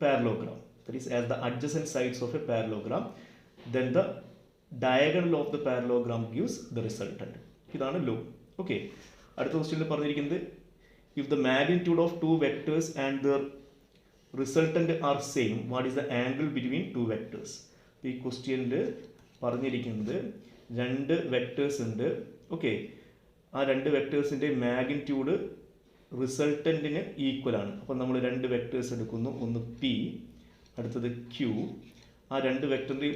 parallelogram, that is as the adjacent sides of a parallelogram, then the diagonal of the parallelogram gives the resultant. ഇതാണ് law. Okay, അടുത്ത ക്വസ്റ്റ്യനിൽ പറഞ്ഞിരിക്കുന്നത് if the magnitude of two vectors and their resultant are same, what is the angle between two vectors? ഈ ക്വസ്റ്റ്യനിൽ പറഞ്ഞിരിക്കുന്നത് രണ്ട് vectors ഉണ്ട്. Okay, ആ രണ്ട് വെക്ടേഴ്സിൻ്റെ മാഗ്നിറ്റ്യൂഡ് റിസൾട്ടൻറ്റിന് ഈക്വൽ ആണ്. അപ്പം നമ്മൾ രണ്ട് വെക്ടേഴ്സ് എടുക്കുന്നു, ഒന്ന് P, അടുത്തത് Q. ആ രണ്ട് വെക്ടറിൻ്റെ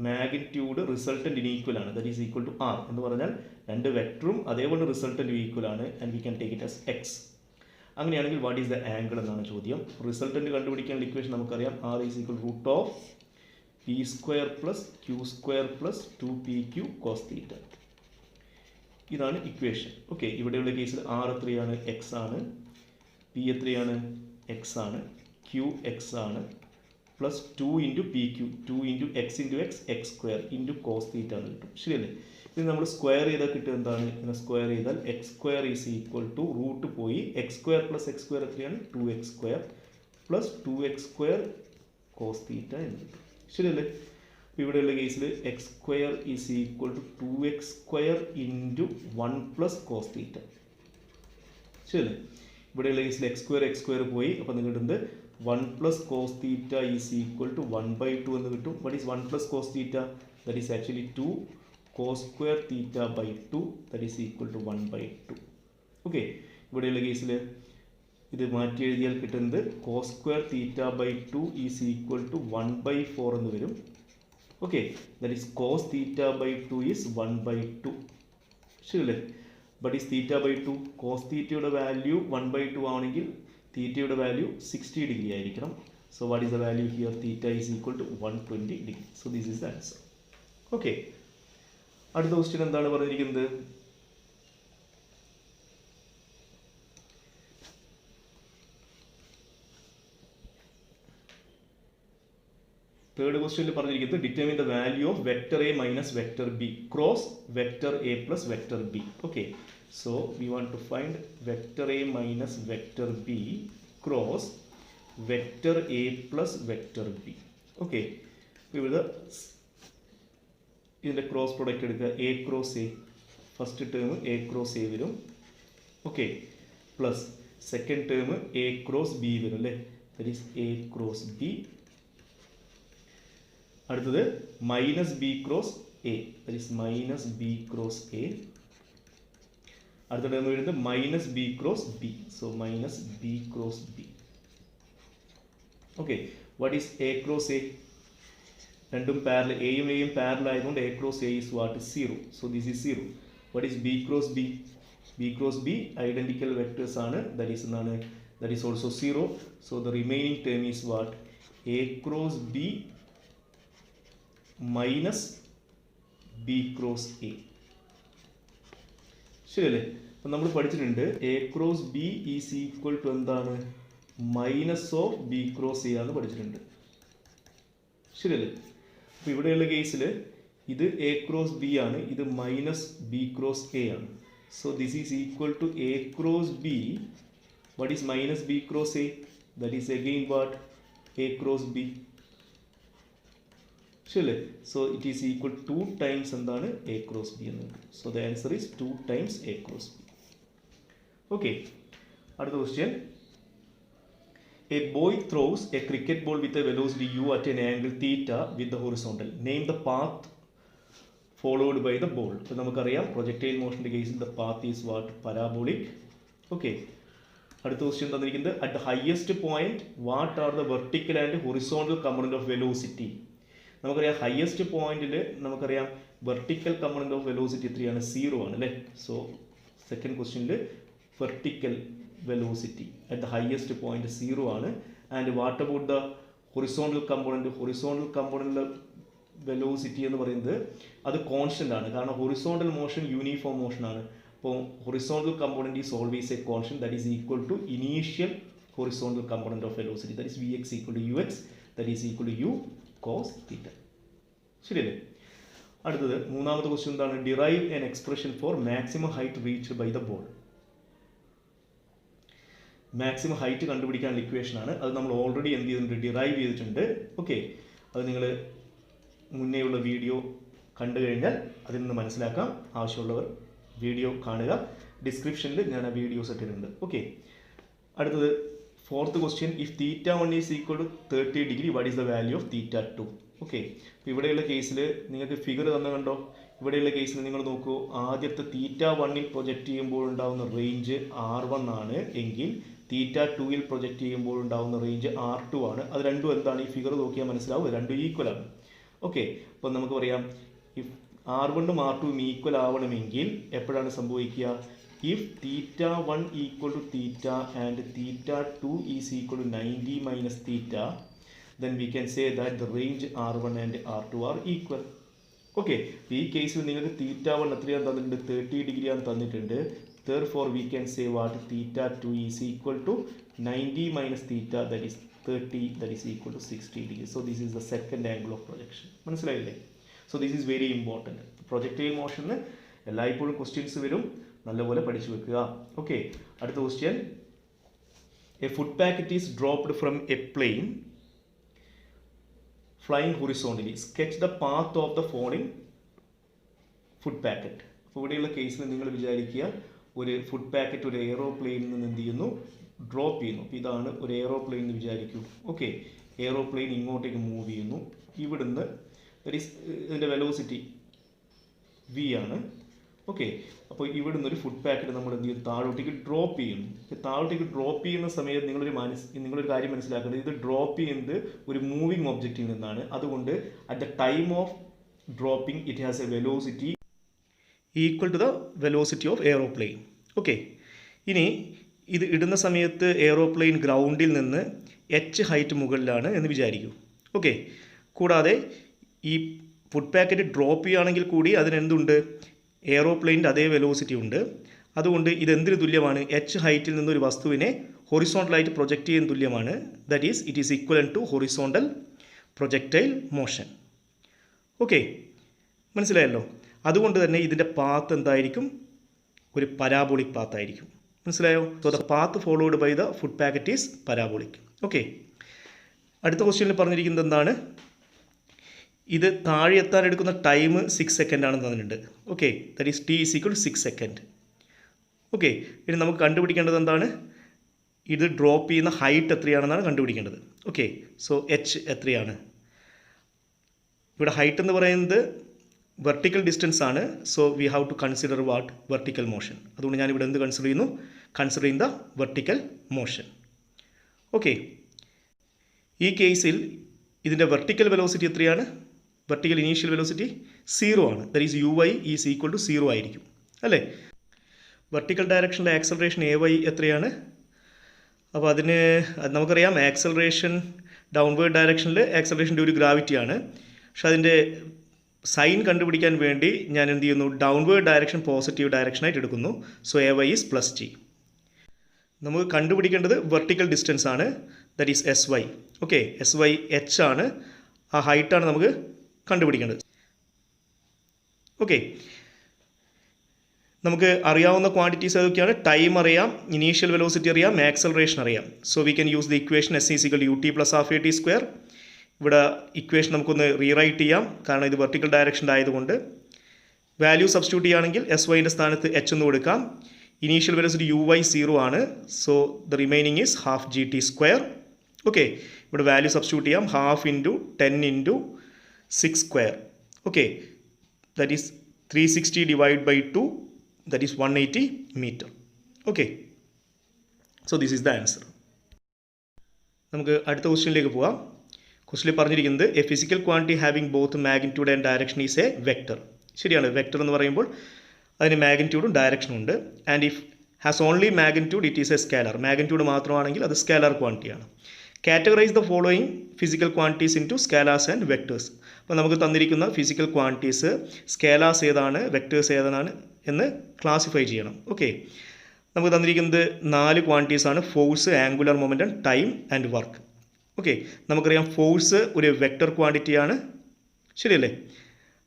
മാഗ്നിറ്റ്യൂഡ് റിസൾട്ടൻറ്റിന് ഈക്വൽ ആണ്. That is equal to R എന്ന് പറഞ്ഞാൽ രണ്ട് വെക്ടറും അതേപോലെ റിസൾട്ടൻറ്റും ഈക്വൽ ആണ്. And we can take it as X. അങ്ങനെയാണെങ്കിൽ വാട്ട് ഈസ് ദ ആംഗിൾ എന്നാണ് ചോദ്യം. റിസൾട്ടൻറ്റ് കണ്ടുപിടിക്കാനുള്ള ഇക്വേഷൻ നമുക്കറിയാം. R is equal root of P square plus Q square plus 2PQ cos theta. ഇതാണ് ഇക്വേഷൻ. ഓക്കെ, ഇവിടെയുള്ള കേസിൽ R എത്രയാണ്? X ആണ്. P എത്രയാണ്? X ആണ്. Q X ആണ്. Plus 2 into PQ, 2 into X into X square into cos theta എന്ന് കിട്ടും. ശരിയല്ലേ? ഇത് നമ്മൾ സ്ക്വയർ ചെയ്താൽ കിട്ടുക എന്താണ്? ഇങ്ങനെ സ്ക്വയർ ചെയ്താൽ X square is equal to root പോയി X square plus X square എത്രയാണ്? 2X square plus 2X square cos theta എന്ന് കിട്ടും. ശരിയല്ലേ? ഇവിടെയുള്ള കേസിൽ X square is equal to 2X square into 1 plus cos theta. ശരിയല്ലേ? ഇവിടെയുള്ള കേസിൽ X സ്ക്വയർ പോയി. അപ്പോൾ നിങ്ങൾ കിട്ടുന്നത് 1 plus cos theta is equal to 1/2 എന്ന് കിട്ടും. What is 1 plus cos theta? That is actually 2 cos square theta by 2, that is equal to 1/2. Okay, ഇവിടെയുള്ള കേസിൽ ഇത് മാറ്റി എഴുതിയാൽ കിട്ടുന്നത് cos square theta by 2 is equal to 1/4 എന്ന് വരും. Okay, that is cos theta by 2 is 1/2. ശരിയല്ലേ? But is theta by 2, cos തീറ്റയുടെ വാല്യൂ 1/2 ആണെങ്കിൽ തീറ്റയുടെ വാല്യൂ 60 ഡിഗ്രി ആയിരിക്കണം. So what is the value here? Theta is equal to 120 degree. So this is the answer. Okay, അടുത്ത question എന്താണ് പറഞ്ഞിരിക്കുന്നത്? Third ക്വസ്റ്റ്യനിൽ പറഞ്ഞിരിക്കുന്നത് determine the value of vector A minus vector B cross vector A plus vector B. Okay, so we want to find vector A minus vector B cross vector A plus vector B. Okay, ഇവിടെ ഇതിൻ്റെ cross product എടുക്കുക. A cross A, first term A cross A വരും. Okay, plus second term A cross B വരും അല്ലേ? That is A cross B. അടുത്തത് minus B cross A, that is minus B cross A. അടുത്ത term വരുന്നത് minus B cross B, so minus B cross B. Okay, what is A cross A? രണ്ടും parallel, എയും എയും parallel ആയതുകൊണ്ട് A cross A is what? 0. So this is 0. What is B cross B? B cross B identical vectors ആണ്. That is എന്താണ്? That is also 0. So the remaining term is what? A cross B minus B cross A. ശരിയല്ലേ? അപ്പം നമ്മൾ പഠിച്ചിട്ടുണ്ട് A cross B is equal to എന്താണ്? Minus of B cross A ആണെന്ന് പഠിച്ചിട്ടുണ്ട്. ശരിയല്ലേ? അപ്പോൾ ഇവിടെയുള്ള കേസിൽ ഇത് എ ക്രോസ് ബി ആണ്, ഇത് മൈനസ് ബി ക്രോസ് എ ആണ്. So this is equal to A cross B. What is minus B cross A? That is again what? A cross B. ശരിയല്ലേ? So it is equal 2 times എന്താണ്? A cross B എന്ന്. So the answer is 2 times A cross B. Okay, അടുത്ത question. A boy throws a cricket ball with a velocity u at an angle theta with the horizontal. Name the path followed by the ball. അപ്പോൾ നമുക്കറിയാം projectile മോഷൻ്റെ കേസിൽ the path is what? Parabolic. Okay, അടുത്ത question തന്നിരിക്കുന്നത് at the highest point what are the vertical and horizontal component of velocity. നമുക്കറിയാം highest പോയിന്റിൽ നമുക്കറിയാം vertical component of velocity എത്രയാണ്? 0 ആണ് അല്ലേ. സോ സെക്കൻഡ് ക്വസ്റ്റ്യനിൽ vertical velocity at the highest point 0 ആണ്. And what about the horizontal component? Horizontal കമ്പോണന്റിലെ velocity എന്ന് പറയുന്നത് അത് കോൺസ്റ്റന്റ് ആണ്, കാരണം ഹൊറിസോണ്ടൽ മോഷൻ യൂണിഫോം മോഷൻ ആണ്. അപ്പോൾ horizontal component is always a constant that is equal to initial horizontal component of velocity that is Vx equal to Ux that is equal to U cos θ. ശരിയല്ലേ? അടുത്തത് മൂന്നാമത്തെ question എന്താണ്? Derive an expression for maximum height reached by the ball. Maximum height കണ്ടുപിടിക്കാനുള്ള equation ആണ്. അത് നമ്മൾ already എന്ത് ചെയ്തിട്ടുണ്ട്? ഡിറൈവ് ചെയ്തിട്ടുണ്ട്. ഓക്കെ, അത് നിങ്ങൾ മുന്നേയുള്ള വീഡിയോ കണ്ടു കഴിഞ്ഞാൽ അതിൽ നിന്ന് മനസ്സിലാക്കാം. ആവശ്യമുള്ളവർ വീഡിയോ കാണുക. ഡിസ്ക്രിപ്ഷനിൽ ഞാൻ ആ വീഡിയോസ് ഇട്ടിട്ടുണ്ട്. ഓക്കെ, അടുത്തത് fourth question. If θ1 is equal to 30 degree what is the value of θ2? Okay, അപ്പോൾ ഇവിടെയുള്ള കേസിൽ നിങ്ങൾക്ക് ഫിഗർ തന്നെ കണ്ടോ? ഇവിടെയുള്ള കേസിൽ നിങ്ങൾ നോക്കൂ, ആദ്യത്തെ θ1ൽ പ്രൊജക്റ്റ് ചെയ്യുമ്പോൾ ഉണ്ടാകുന്ന റേഞ്ച് R1 ആണ് എങ്കിൽ θ2ൽ പ്രൊജക്റ്റ് ചെയ്യുമ്പോൾ ഉണ്ടാകുന്ന റേഞ്ച് R2 ആണ്. അത് രണ്ടും എന്താണ്? ഈ ഫിഗർ നോക്കിയാൽ മനസ്സിലാവും, രണ്ടും ഈക്വൽ ആണ്. ഓക്കെ, അപ്പോൾ നമുക്ക് പറയാം ഇഫ് R1ഉം R2ഉം ഈക്വൽ ആവണമെങ്കിൽ എപ്പോഴാണ് സംഭവിക്കുക? If θ1 equal to θ and θ2 is equal to 90 minus θ, then we can say that the range R1 and R2 are equal. Okay, ഈ കേസിൽ നിങ്ങൾക്ക് θ1 എത്രയാണ് തന്നിട്ടുണ്ട്? 30 ഡിഗ്രിയാണ് തന്നിട്ടുണ്ട്. Therefore we can say what? θ2 is equal to 90 minus θ, that is 30, that is equal to 60 degrees. So this is the second angle of projection. മനസ്സിലായില്ലേ? So this is very important. Projectile മോഷന് എല്ലായ്പ്പോഴും ക്വസ്റ്റ്യൻസ് വരും, നല്ലപോലെ പഠിച്ചു വെക്കുക. Okay, അടുത്ത question. A food packet is dropped from a plane flying horizontally. Sketch the path of the falling food packet. അപ്പോൾ ഇവിടെയുള്ള കേസിൽ നിങ്ങൾ വിചാരിക്കുക, ഒരു ഫുഡ് പാക്കറ്റ് ഒരു എയ്റോപ്ലെയിനിൽ നിന്ന് എന്ത് ചെയ്യുന്നു? ഡ്രോപ്പ് ചെയ്യുന്നു. ഇതാണ് ഒരു എയ്റോപ്ലെയിൻ എന്ന് വിചാരിക്കൂ. ഓക്കെ, എയ്റോപ്ലെയിൻ ഇങ്ങോട്ടേക്ക് മൂവ് ചെയ്യുന്നു. ഇവിടുന്ന് ഇതിൻ്റെ വെലോസിറ്റി V ആണ്. ഓക്കെ, അപ്പോൾ ഇവിടുന്ന് ഒരു ഫുഡ് പാക്കറ്റ് നമ്മൾ എന്ത് ചെയ്യും? താഴോട്ടേക്ക് ഡ്രോപ്പ് ചെയ്യുന്നു. താഴോട്ടേക്ക് ഡ്രോപ്പ് ചെയ്യുന്ന സമയത്ത് നിങ്ങളൊരു കാര്യം മനസ്സിലാക്കേണ്ടത്, ഇത് ഡ്രോപ്പ് ചെയ്യുന്നത് ഒരു മൂവിങ് ഒബ്ജക്റ്റിൽ നിന്നാണ്. അതുകൊണ്ട് at the time of dropping it has a velocity equal to the velocity of aeroplane. Okay, ഇനി ഇത് ഇടുന്ന സമയത്ത് എയ്റോപ്ലെയിൻ ഗ്രൗണ്ടിൽ നിന്ന് h ഹൈറ്റ് മുകളിലാണ് എന്ന് വിചാരിക്കൂ. ഓക്കെ, കൂടാതെ ഈ ഫുഡ് പാക്കറ്റ് ഡ്രോപ്പ് ചെയ്യുകയാണെങ്കിൽ കൂടി അതിനെന്തുണ്ട്? എയ്റോപ്ലെയിൻ്റെ അതേ വെലോസിറ്റി ഉണ്ട്. അതുകൊണ്ട് ഇതെന്തിന് തുല്യമാണ്? h ഹൈറ്റിൽ നിന്നൊരു വസ്തുവിനെ ഹൊറിസോണ്ടലായിട്ട് പ്രൊജക്റ്റ് ചെയ്യാൻ തുല്യമാണ്. That is it is equal to horizontal projectile motion. Okay, മനസ്സിലായല്ലോ? അതുകൊണ്ട് തന്നെ ഇതിൻ്റെ പാത്ത് എന്തായിരിക്കും? ഒരു പരാബോളിക് പാത്ത് ആയിരിക്കും. മനസ്സിലായോ? So the path followed by the food packet is parabolic. Okay, അടുത്ത ക്വസ്റ്റ്യനിൽ പറഞ്ഞിരിക്കുന്നത് എന്താണ്? ഇത് താഴെ എത്താൻ എടുക്കുന്ന ടൈം 6 സെക്കൻഡ് ആണെന്ന് തന്നിട്ടുണ്ട്. Okay, that is t is equal to 6 second. Okay, ഇനി നമുക്ക് കണ്ടുപിടിക്കേണ്ടത് എന്താണ്? ഇത് ഡ്രോപ്പ് ചെയ്യുന്ന ഹൈറ്റ് എത്രയാണെന്നാണ് കണ്ടുപിടിക്കേണ്ടത്. ഓക്കെ, സോ h എത്രയാണ്? ഇവിടെ ഹൈറ്റ് എന്ന് പറയുന്നത് വെർട്ടിക്കൽ ഡിസ്റ്റൻസ് ആണ്. So we have to consider what? Vertical motion. അതുകൊണ്ട് ഞാനിവിടെ എന്ത് കൺസിഡർ ചെയ്യുന്നു? Considering the vertical motion. Okay, ഈ കേസിൽ ഇതിൻ്റെ വെർട്ടിക്കൽ വെലോസിറ്റി എത്രയാണ്? വെർട്ടിക്കൽ ഇനീഷ്യൽ വെലോസിറ്റി 0 ആണ്. That is uy is equal to 0 ആയിരിക്കും അല്ലേ? വെർട്ടിക്കൽ ഡയറക്ഷനിലെ ആക്സലറേഷൻ ay എത്രയാണ്? അപ്പോൾ അതിന് നമുക്കറിയാം ആക്സലറേഷൻ ഡൗൺവേർഡ് ഡയറക്ഷനിൽ ആക്സലറേഷൻ്റെ ഒരു ഗ്രാവിറ്റിയാണ്. പക്ഷെ അതിൻ്റെ സൈൻ കണ്ടുപിടിക്കാൻ വേണ്ടി ഞാൻ എന്ത് ചെയ്യുന്നു? ഡൗൺവേർഡ് ഡയറക്ഷൻ പോസിറ്റീവ് ഡയറക്ഷനായിട്ട് എടുക്കുന്നു. So ay is plus t. നമുക്ക് കണ്ടുപിടിക്കേണ്ടത് വെർട്ടിക്കൽ ഡിസ്റ്റൻസ് ആണ്. That is sy. Okay, sy h ആണ്. ആ ഹൈറ്റാണ് നമുക്ക് കണ്ടുപിടിക്കേണ്ടത്. ഓക്കെ, നമുക്ക് അറിയാവുന്ന ക്വാണ്ടിറ്റീസ് ഏതൊക്കെയാണ്? ടൈം അറിയാം, ഇനീഷ്യൽ വെലോസിറ്റി അറിയാം, ആക്സലറേഷൻ അറിയാം. So we can use the equation s is equal ut plus half at square. ഇവിടെ ഇക്വേഷൻ നമുക്കൊന്ന് റീറൈറ്റ് ചെയ്യാം, കാരണം ഇത് വെർട്ടിക്കൽ ഡയറക്ഷൻ്റെ ആയതുകൊണ്ട്. വാല്യൂ സബ്സ്റ്റിറ്റ്യൂട്ട് ചെയ്യുകയാണെങ്കിൽ syൻ്റെ സ്ഥാനത്ത് h എന്ന് കൊടുക്കാം. ഇനീഷ്യൽ വെലോസിറ്റി uy 0 ആണ്. So the remaining is half gt square. Okay, ഇവിടെ വാല്യൂ സബ്സ്റ്റിറ്റ്യൂട്ട് ചെയ്യാം. Half into 10 into 6 square. Okay, that is 360 divide by 2, that is 180 metre. Okay, so this is the answer. നമുക്ക് അടുത്ത ക്വസ്റ്റ്യനിലേക്ക് പോവാം. ക്വസ്റ്റ്യനിൽ പറഞ്ഞിരിക്കുന്നത് a physical quantity having both magnitude and direction is a vector. ശരിയാണ്, vector എന്ന് പറയുമ്പോൾ അതിന് മാഗ്നിറ്റ്യൂഡും ഡയറക്ഷനും ഉണ്ട്. And if has only magnitude it is a scalar. Magnitude മാത്രമാണെങ്കിൽ അത് സ്കാലർ ക്വാണ്ടിറ്റിയാണ്. Categorise the following physical quantities into scalars and vectors. അപ്പോൾ നമുക്ക് തന്നിരിക്കുന്ന ഫിസിക്കൽ ക്വാണ്ടിറ്റീസ് സ്കാലാസ് ഏതാണ്, വെക്ടേഴ്സ് ഏതാണ് എന്ന് ക്ലാസിഫൈ ചെയ്യണം. ഓക്കെ, നമുക്ക് തന്നിരിക്കുന്നത് 4 ക്വാണ്ടിറ്റീസാണ്: force, angular momentum, time and work. Okay, നമുക്കറിയാം ഫോഴ്സ് ഒരു വെക്ടർ ക്വാണ്ടിറ്റിയാണ്, ശരിയല്ലേ?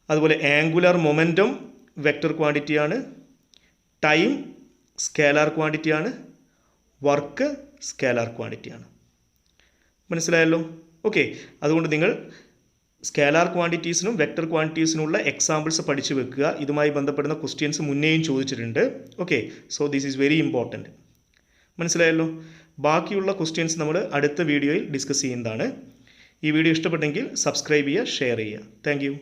അതുപോലെ ആംഗുലർ മൊമെൻറ്റം വെക്ടർ ക്വാണ്ടിറ്റിയാണ്, ടൈം സ്കാലാർ ക്വാണ്ടിറ്റിയാണ്, വർക്ക് സ്കാലാർ ക്വാണ്ടിറ്റിയാണ്. മനസ്സിലായല്ലോ? ഓക്കെ, അതുകൊണ്ട് നിങ്ങൾ സ്കാലാർ ക്വാണ്ടിറ്റീസിനും വെക്ടർ ക്വാണ്ടിറ്റീസിനുള്ള എക്സാമ്പിൾസ് പഠിച്ചു വെക്കുക. ഇതുമായി ബന്ധപ്പെടുന്ന ക്വസ്റ്റ്യൻസ് മുന്നേയും ചോദിച്ചിട്ടുണ്ട്. Okay, so this is very important. മനസ്സിലായല്ലോ? ബാക്കിയുള്ള ക്വസ്റ്റ്യൻസ് നമ്മൾ അടുത്ത വീഡിയോയിൽ ഡിസ്കസ് ചെയ്യുന്നതാണ്. ഈ വീഡിയോ ഇഷ്ടപ്പെട്ടെങ്കിൽ സബ്സ്ക്രൈബ് ചെയ്യുക, ഷെയർ ചെയ്യുക. Thank you.